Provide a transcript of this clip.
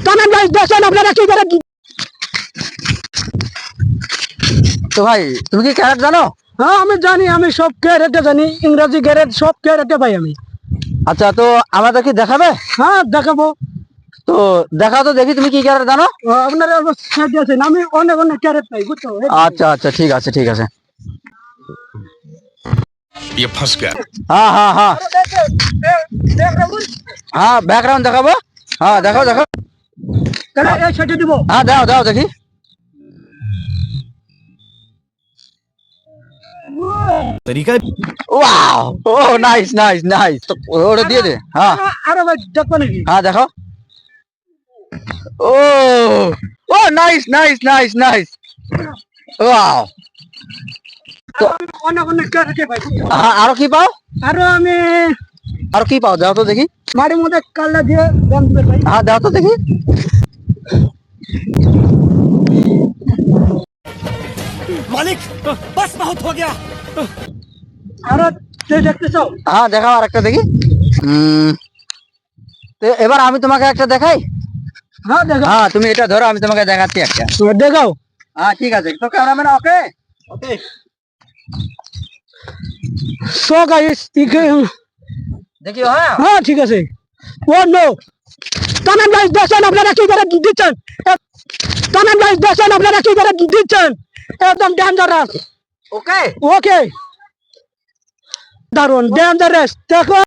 তামিম ভাই দেখেন আপনারা কি করে। তো ভাই তুমি কি ক্যারেট জানো? হ্যাঁ আমি জানি, আমি সব ক্যারেটে জানি, ইংরেজি ক্যারেট সব ক্যারেটে পাই আমি। আচ্ছা, তো আমাদের কি দেখাবে? হ্যাঁ দেখাবো। তো দেখাও তো দেখি তুমি কি ক্যারেট জানো। আপনারা সাইডে আছেন, আমি অনেক অনেক ক্যারেট পাই বুঝছো। আচ্ছা আচ্ছা, ঠিক আছে ঠিক আছে। ये फंस गया। হ্যাঁ হ্যাঁ হ্যাঁ হ্যাঁ, ব্যাকগ্রাউন্ড দেখাবো। হ্যাঁ দেখাও দেখাও। এই সাইডে দিব। হ্যাঁ দাও দাও দেখি। तरीका ওয়াও, ও নাইস নাইস নাইস, তো ওটা দিয়ে দে। হ্যাঁ আরে ভাই দেখবো নাকি? হ্যাঁ দেখাও। ও ও nice nice nice nice, wow. অনেক অনেক ক্যারেটে পাই। আরো কি পাও? আরো আমি আরো কি পাও দাও তো দেখি। মাটির মধ্যে কাল্লা দিয়ে ব্যায়াম করে ভাই। হ্যাঁ দাও তো দেখি। मालिक बस बहुत हो गया। আরো দেখতে চাও? হ্যাঁ দেখাও আর একটা দেখি। তো এবার আমি তোমাকে একটা দেখাই। হ্যাঁ দেখাও। হ্যাঁ তুমি এটা ধরো, আমি তোমাকে দেখাচ্ছি একটা। দেখাও। হ্যাঁ ঠিক আছে, তো ক্যামেরাম্যান ওকে ওকে। সো গাইস দেখি। হ্যাঁ হ্যাঁ ঠিক আছে। ও নো, তামিম ভাই দেখেন আপনারা কি করে দিচ্ছেন। তামিম ভাই দেখেন আপনারা কি করে দিচ্ছেন, একদম ডেঞ্জারাস। ওকে। ওকে দারুন ডেঞ্জারাস দেখো।